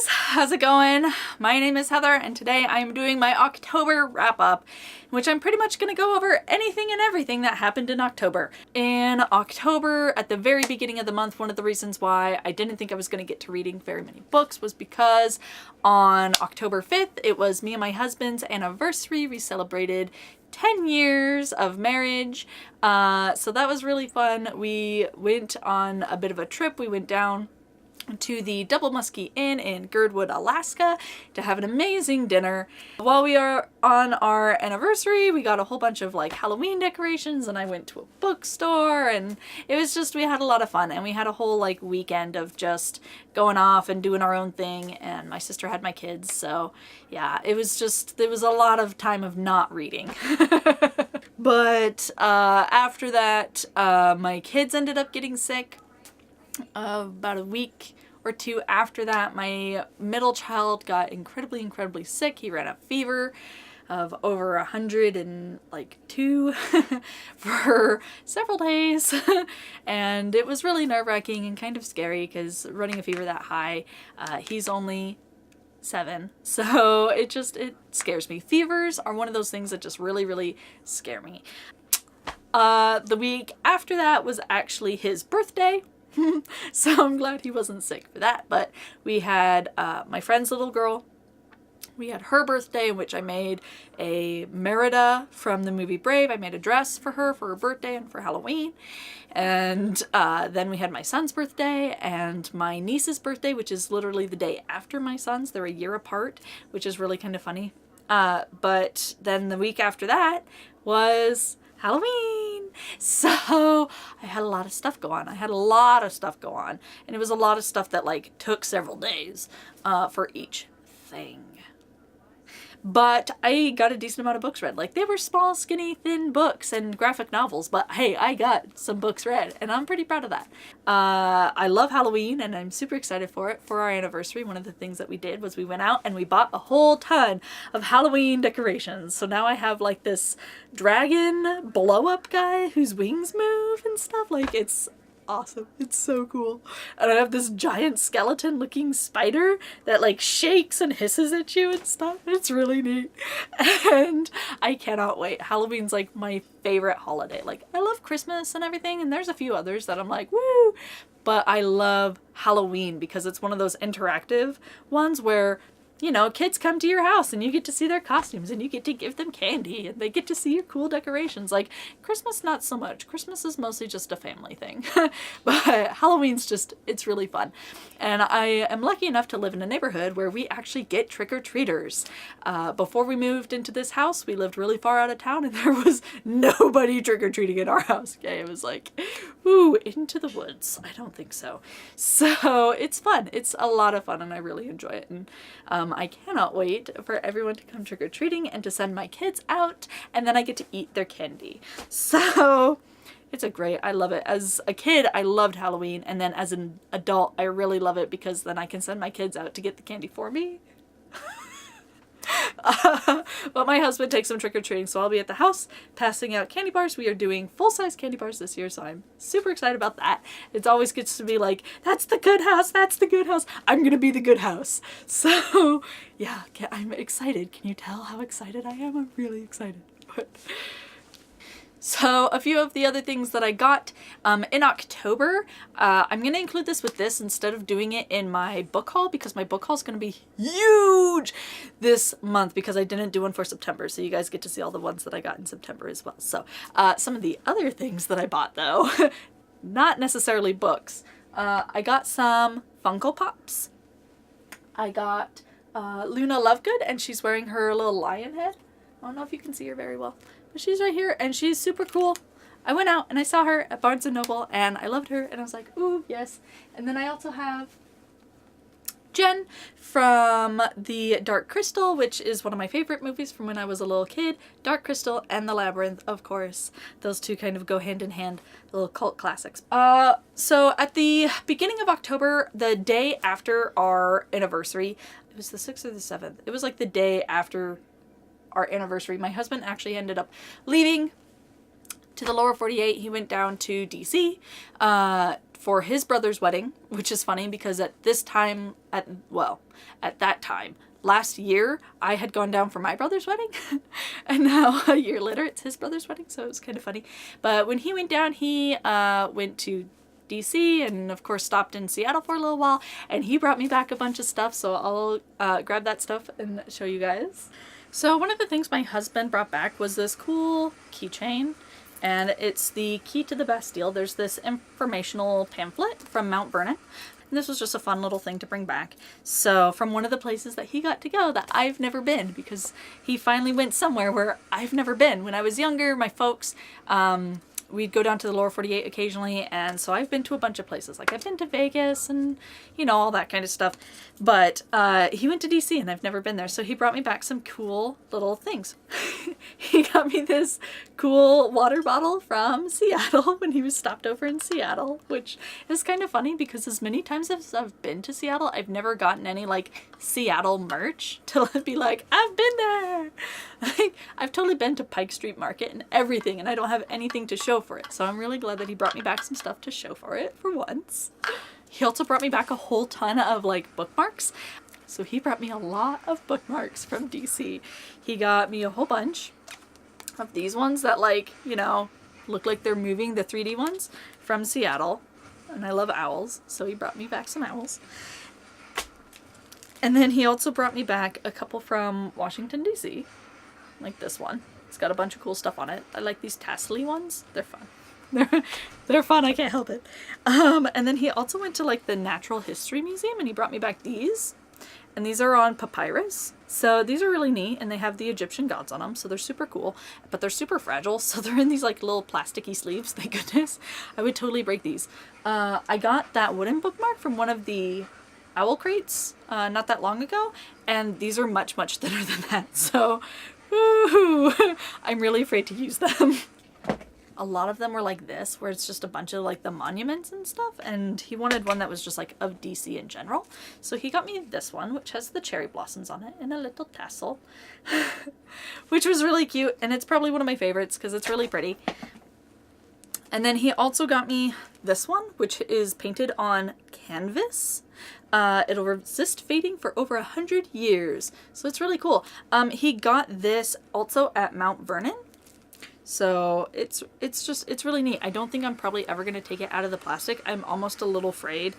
guys, how's it going? My name is Heather and today I'm doing my October wrap-up, in which I'm pretty much going to go over anything and everything that happened in October. In October, at the very beginning of the month, one of the reasons why I didn't think I was going to get to reading very many books was because on October 5th, it was me and my husband's anniversary. We celebrated 10 years of marriage, so that was really fun. We went on a bit of a trip. We went down to the Double Muskie Inn in Girdwood, Alaska to have an amazing dinner. While we are on our anniversary, we got a whole bunch of like Halloween decorations and I went to a bookstore and it was just, we had a lot of fun and we had a whole like weekend of just going off and doing our own thing, and my sister had my kids, so yeah, it was just, there was a lot of time of not reading. But after that, my kids ended up getting sick. About a week or two after that, my middle child got incredibly sick. He ran a fever of over 102 for several days and it was really nerve-wracking and kind of scary because running a fever that high, he's only 7, so it scares me. Fevers are one of those things that just really scare me. The week after that was actually his birthday. So I'm glad he wasn't sick for that. But we had my friend's little girl. We had her birthday, in which I made a Merida from the movie Brave. I made a dress for her birthday and for Halloween. And then we had my son's birthday and my niece's birthday, which is literally the day after my son's. They're a year apart, which is really kind of funny. But then the week after that was Halloween. So I had a lot of stuff go on. And it was a lot of stuff that like took several days for each thing. But I got a decent amount of books read. Like, they were small, skinny, thin books and graphic novels, but hey, I got some books read and I'm pretty proud of that. I love Halloween and I'm super excited for it. For our anniversary, one of the things that we did was we went out and we bought a whole ton of Halloween decorations. So now I have like this dragon blow-up guy whose wings move and stuff. Like, it's awesome. It's so cool. And I have this giant skeleton looking spider that like shakes and hisses at you and stuff. It's really neat. And I cannot wait. Halloween's like my favorite holiday. Like, I love Christmas and everything, and there's a few others that I'm like, woo! But I love Halloween because it's one of those interactive ones where, you know, kids come to your house and you get to see their costumes and you get to give them candy and they get to see your cool decorations. Like, Christmas, not so much. Christmas is mostly just a family thing. But Halloween's just, it's really fun. And I am lucky enough to live in a neighborhood where we actually get trick-or-treaters. Before we moved into this house, we lived really far out of town and there was nobody trick-or-treating in our house. Okay, it was like, ooh, into the woods. I don't think so. So it's fun. It's a lot of fun and I really enjoy it. And I cannot wait for everyone to come trick-or-treating and to send my kids out, and then I get to eat their candy. So it's I love it. As a kid, I loved Halloween, and then as an adult, I really love it because then I can send my kids out to get the candy for me. But my husband takes them trick-or-treating, so I'll be at the house passing out candy bars. We are doing full-size candy bars this year, so I'm super excited about that. It's always gets to be like, that's the good house, that's the good house. I'm gonna be the good house. So yeah, I'm excited. Can you tell how excited I am? I'm really excited. So a few of the other things that I got in October, I'm going to include this with this instead of doing it in my book haul because my book haul is going to be huge this month because I didn't do one for September. So you guys get to see all the ones that I got in September as well. So some of the other things that I bought though, not necessarily books. I got some Funko Pops. I got Luna Lovegood and she's wearing her little lion head. I don't know if you can see her very well. But she's right here and she's super cool. I went out and I saw her at Barnes & Noble and I loved her and I was like, ooh, yes. And then I also have Jen from The Dark Crystal, which is one of my favorite movies from when I was a little kid. Dark Crystal and The Labyrinth, of course. Those two kind of go hand in hand, little cult classics. So at the beginning of October, the day after our anniversary, it was the 6th or the 7th. It was like the day after our anniversary. My husband actually ended up leaving to the lower 48. He went down to DC for his brother's wedding, which is funny because at that time, last year, I had gone down for my brother's wedding, and now a year later, it's his brother's wedding, so it was kind of funny. But when he went down, he went to DC and of course stopped in Seattle for a little while, and he brought me back a bunch of stuff, so I'll grab that stuff and show you guys. So one of the things my husband brought back was this cool keychain, and it's the key to the Bastille. There's this informational pamphlet from Mount Vernon. And this was just a fun little thing to bring back. So from one of the places that he got to go that I've never been, because he finally went somewhere where I've never been. When I was younger, my folks, we'd go down to the lower 48 occasionally, and so I've been to a bunch of places. Like I've been to Vegas and, you know, all that kind of stuff. But he went to DC and I've never been there, so he brought me back some cool little things. He got me this cool water bottle from Seattle when he was stopped over in Seattle, which is kind of funny because as many times as I've been to Seattle, I've never gotten any like Seattle merch to be like, I've been there. Like, I've totally been to Pike Street Market and everything, and I don't have anything to show for it. So I'm really glad that he brought me back some stuff to show for it for once. He also brought me back a whole ton of like bookmarks. So he brought me a lot of bookmarks from DC. He got me a whole bunch of these ones that, like, you know, look like they're moving, the 3D ones from Seattle. And I love owls, so he brought me back some owls. And then he also brought me back a couple from Washington, D.C. Like this one. It's got a bunch of cool stuff on it. I like these tassel-y ones. They're fun. They're fun, I can't help it. And then he also went to like the Natural History Museum and he brought me back these. And these are on papyrus. So these are really neat, and they have the Egyptian gods on them, so they're super cool. But they're super fragile, so they're in these like little plasticky sleeves, thank goodness. I would totally break these. I got that wooden bookmark from one of the owl crates not that long ago, and these are much, much thinner than that. So, woo-hoo, I'm really afraid to use them. A lot of them were like this, where it's just a bunch of like the monuments and stuff, and he wanted one that was just like of DC in general. So he got me this one, which has the cherry blossoms on it and a little tassel, which was really cute, and it's probably one of my favorites because it's really pretty. And then he also got me this one, which is painted on canvas. It'll resist fading for over 100 years. So it's really cool. He got this also at Mount Vernon. So it's really neat. I don't think I'm probably ever going to take it out of the plastic. I'm almost a little afraid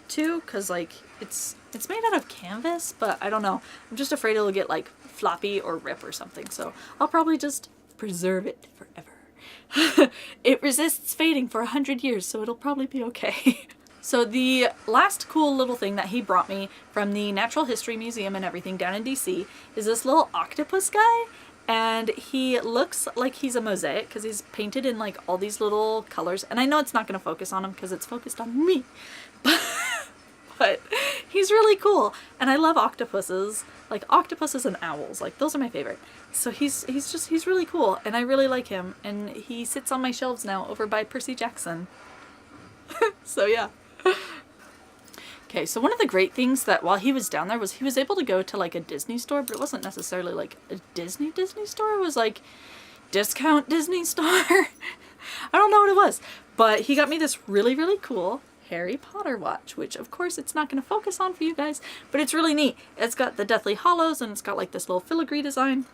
to, because like it's made out of canvas, but I don't know. I'm just afraid it'll get like floppy or rip or something. So I'll probably just preserve it forever. It resists fading for 100 years, so it'll probably be okay. So the last cool little thing that he brought me from the Natural History Museum and everything down in DC is this little octopus guy. And he looks like he's a mosaic because he's painted in like all these little colors. And I know it's not going to focus on him because it's focused on me. But he's really cool. And I love octopuses. Like octopuses and owls. Like those are my favorite. So he's really cool. And I really like him. And he sits on my shelves now over by Percy Jackson. So yeah. Okay, so one of the great things that while he was down there was he was able to go to like a Disney store, but it wasn't necessarily like a Disney store. It was like discount Disney store. I don't know what it was, but he got me this really, really cool Harry Potter watch, which of course it's not going to focus on for you guys, but it's really neat. It's got the Deathly Hallows and it's got like this little filigree design,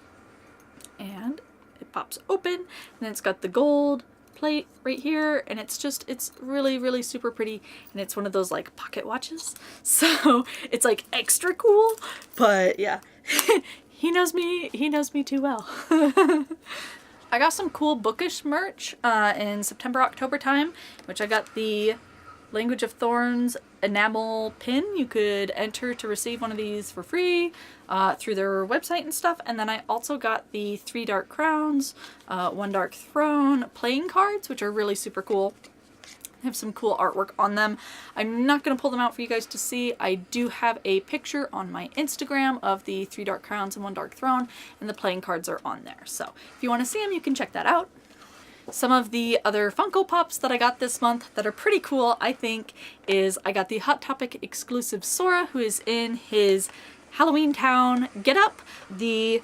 and it pops open, and then it's got the gold plate right here, and it's really, really super pretty, and it's one of those like pocket watches, so it's like extra cool. But yeah, he knows me too well. I got some cool bookish merch in September, October time, which I got the Language of Thorns enamel pin. You could enter to receive one of these for free through their website and stuff. And then I also got the 3 Dark Crowns, 1 Dark Throne playing cards, which are really super cool. They have some cool artwork on them. I'm not going to pull them out for you guys to see. I do have a picture on my Instagram of the 3 Dark Crowns and 1 Dark Throne, and the playing cards are on there. So if you want to see them, you can check that out. Some of the other Funko Pops that I got this month that are pretty cool, I think, is I got the Hot Topic exclusive Sora, who is in his Halloween Town getup. The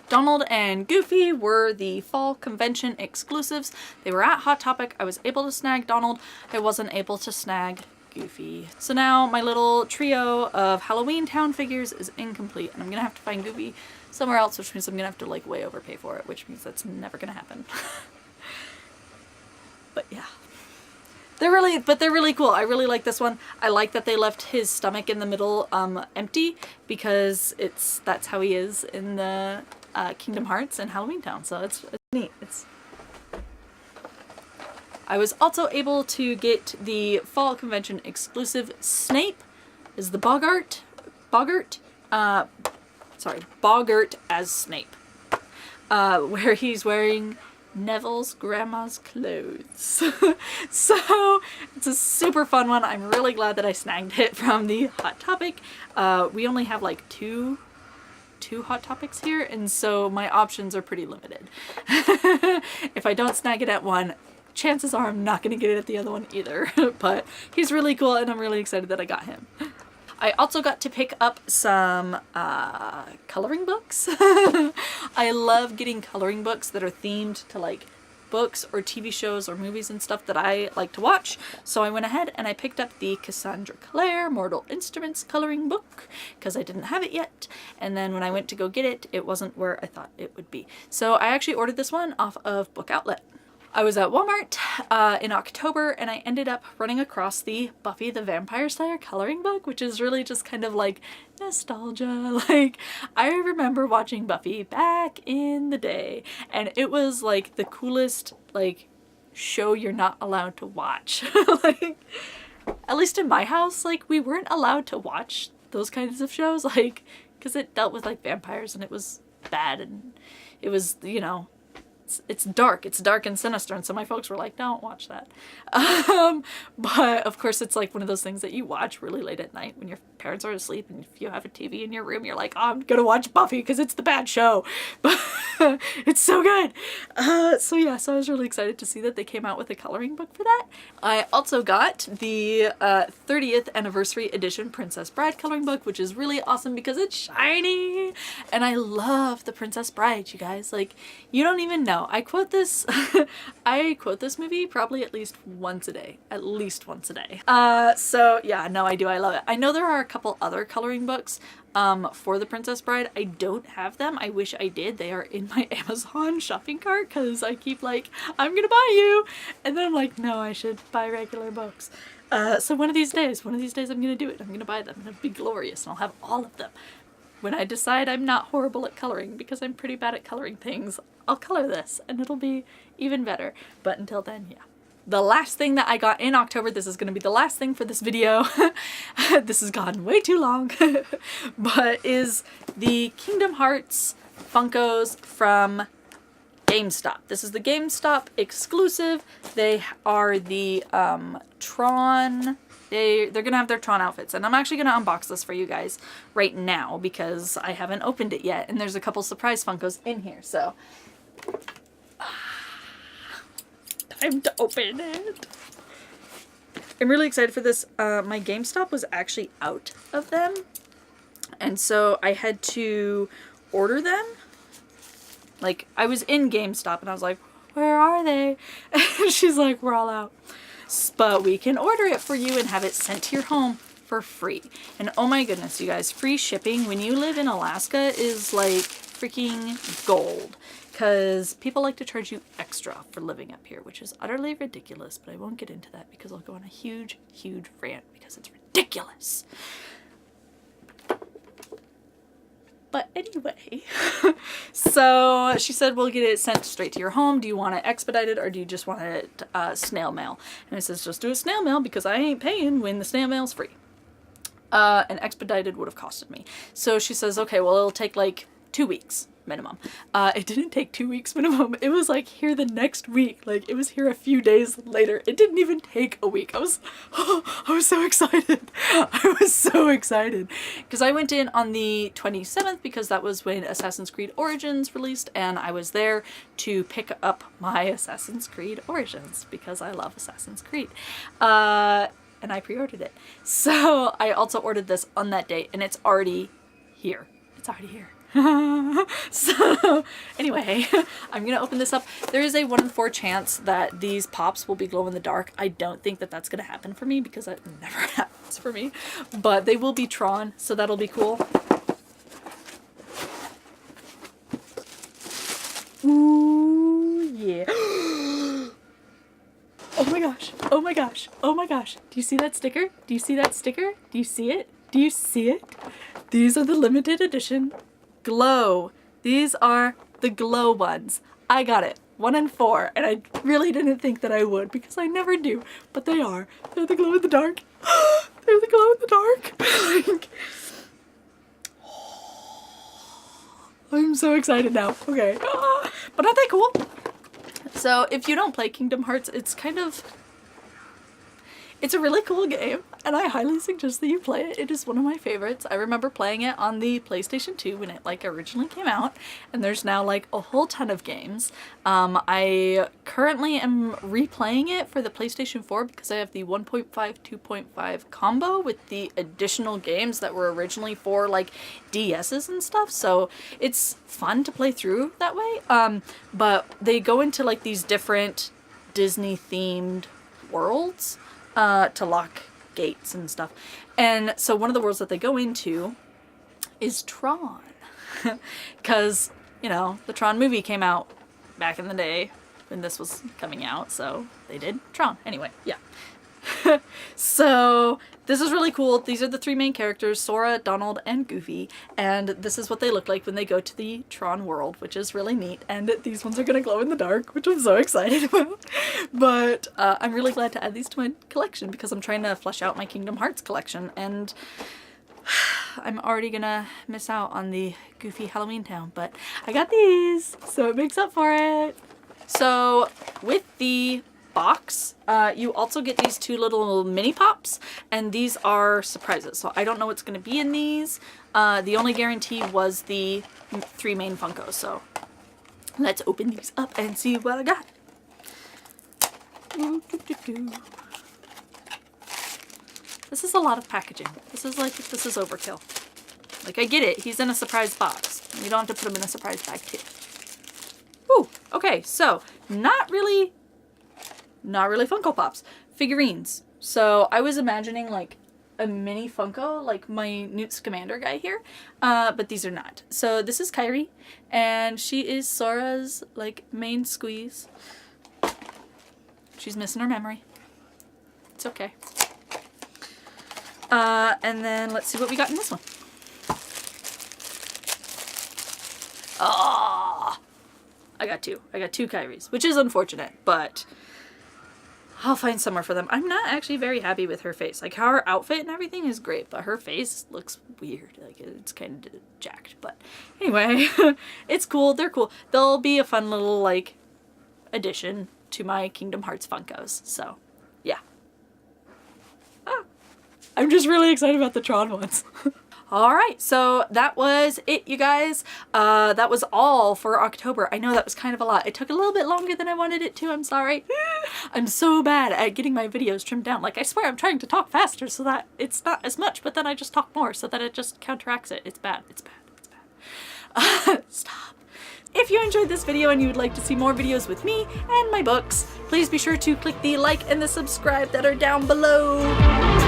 Donald and Goofy were the fall convention exclusives. They were at Hot Topic. I was able to snag Donald. I wasn't able to snag Goofy. So now my little trio of Halloween Town figures is incomplete, and I'm gonna have to find Goofy somewhere else, which means I'm gonna have to like way overpay for it, which means that's never gonna happen. But yeah. They're really cool. I really like this one. I like that they left his stomach in the middle empty because that's how he is in the Kingdom Hearts and Halloween Town. So it's neat. I was also able to get the fall convention exclusive Snape is the Boggart as Snape, where he's wearing Neville's grandma's clothes. So it's a super fun one. I'm really glad that I snagged it from the Hot Topic. We only have like two Hot Topics here, and so my options are pretty limited. If I don't snag it at one, chances are I'm not going to get it at the other one either. But he's really cool, and I'm really excited that I got him. I also got to pick up some coloring books. I love getting coloring books that are themed to like books or TV shows or movies and stuff that I like to watch. So I went ahead and I picked up the Cassandra Clare Mortal Instruments coloring book because I didn't have it yet. And then when I went to go get it, it wasn't where I thought it would be. So I actually ordered this one off of Book Outlet. I was at Walmart in October, and I ended up running across the Buffy the Vampire Slayer coloring book, which is really just kind of like nostalgia. Like, I remember watching Buffy back in the day, and it was like the coolest like show you're not allowed to watch. Like, at least in my house, like, we weren't allowed to watch those kinds of shows, like, because it dealt with like vampires and it was bad, and it was, you know, it's dark and sinister, and so my folks were like, don't watch that. But of course it's like one of those things that you watch really late at night when your parents are asleep, and if you have a TV in your room, you're like, oh, I'm gonna watch Buffy because it's the bad show. But it's so good. So yeah, so I was really excited to see that they came out with a coloring book for that. I also got the 30th anniversary edition Princess Bride coloring book, which is really awesome because it's shiny, and I love the Princess Bride, you guys. Like, you don't even know. I quote this movie probably at least once a day. So yeah, no, I do. I love it. I know there are a couple other coloring books for the Princess Bride. I don't have them. I wish I did. They are in my Amazon shopping cart because I keep like, I'm gonna buy you, and then I'm like, no, I should buy regular books. So one of these days I'm gonna do it. I'm gonna buy them, and it'll be glorious, and I'll have all of them. When I decide I'm not horrible at coloring, because I'm pretty bad at coloring things, I'll color this and it'll be even better. But until then, yeah. The last thing that I got in October, this is going to be the last thing for this video, this has gone way too long, but is the Kingdom Hearts Funkos from GameStop. This is the GameStop exclusive. They are the Tron... They're gonna have their Tron outfits, and I'm actually gonna unbox this for you guys right now because I haven't opened it yet, and there's a couple surprise Funkos in here, so time to open it. I'm really excited for this. My GameStop was actually out of them, and so I had to order them. Like, I was in GameStop and I was like, where are they? And she's like, we're all out. But we can order it for you and have it sent to your home for free. And oh my goodness, you guys, free shipping when you live in Alaska is like freaking gold. Because people like to charge you extra for living up here, which is utterly ridiculous. But I won't get into that because I'll go on a huge, huge rant because it's ridiculous. But anyway, so she said, we'll get it sent straight to your home. Do you want it expedited or do you just want it snail mail? And I says, just do a snail mail because I ain't paying when the snail mail's free. And expedited would have costed me. So she says, okay, well, it'll take like 2 weeks minimum. It didn't take 2 weeks minimum. It was like here the next week. Like, it was here a few days later. It didn't even take a week. I was so excited. I was so excited because I went in on the 27th because that was when Assassin's Creed Origins released, and I was there to pick up my Assassin's Creed Origins because I love Assassin's Creed. And I pre-ordered it. So I also ordered this on that date, and it's already here. It's already here. So anyway, I'm gonna open this up. There is a 1 in 4 chance that these pops will be glow in the dark. I don't think that that's gonna happen for me because that never happens for me, but they will be Tron, so that'll be cool. Ooh, yeah. Oh my gosh, oh my gosh, oh my gosh. Do you see that sticker? Do you see that sticker? Do you see it? Do you see it? These are the limited edition glow. These are the glow ones. I got it. 1 in 4, and I really didn't think that I would because I never do, but they are. They're the glow in the dark. They're the glow in the dark. Like, I'm so excited now. Okay. But aren't they cool? So if you don't play Kingdom Hearts, it's a really cool game, and I highly suggest that you play it. It is one of my favorites. I remember playing it on the PlayStation 2 when it like originally came out, and there's now like a whole ton of games. I currently am replaying it for the PlayStation 4 because I have the 1.5 2.5 combo with the additional games that were originally for like DS's and stuff, so it's fun to play through that way. But they go into like these different Disney themed worlds to lock gates and stuff. And so one of the worlds that they go into is Tron. Because, you know, the Tron movie came out back in the day when this was coming out, so they did Tron. Anyway, yeah. So this is really cool. These are the 3 main characters, Sora, Donald, and Goofy, and this is what they look like when they go to the Tron world, which is really neat. And these ones are gonna glow in the dark, which I'm so excited about. But I'm really glad to add these to my collection because I'm trying to flesh out my Kingdom Hearts collection, and I'm already gonna miss out on the Goofy Halloween Town, but I got these, so it makes up for it. So with the box, you also get these 2 little mini pops, and these are surprises, so I don't know what's going to be in these. The only guarantee was the 3 main Funkos, so let's open these up and see what I got. This is a lot of packaging. This is overkill. Like, I get it, he's in a surprise box. You don't have to put him in a surprise bag too. Ooh, okay, so not really Funko Pops. Figurines. So I was imagining like a mini Funko, like my Newt Scamander guy here, but these are not. So this is Kairi, and she is Sora's like main squeeze. She's missing her memory. It's okay. And then let's see what we got in this one. Ah, I got 2. I got 2 Kairis, which is unfortunate, but I'll find somewhere for them. I'm not actually very happy with her face. Like, her outfit and everything is great, but her face looks weird. Like, it's kind of jacked. But anyway, it's cool. They're cool. They'll be a fun little, like, addition to my Kingdom Hearts Funkos. So, yeah. I'm just really excited about the Tron ones. Alright, so that was it, you guys. That was all for October. I know that was kind of a lot. It took a little bit longer than I wanted it to. I'm sorry. I'm so bad at getting my videos trimmed down. Like, I swear I'm trying to talk faster so that it's not as much, but then I just talk more so that it just counteracts it. It's bad. It's bad. It's bad. Stop. If you enjoyed this video and you would like to see more videos with me and my books, please be sure to click the like and the subscribe that are down below.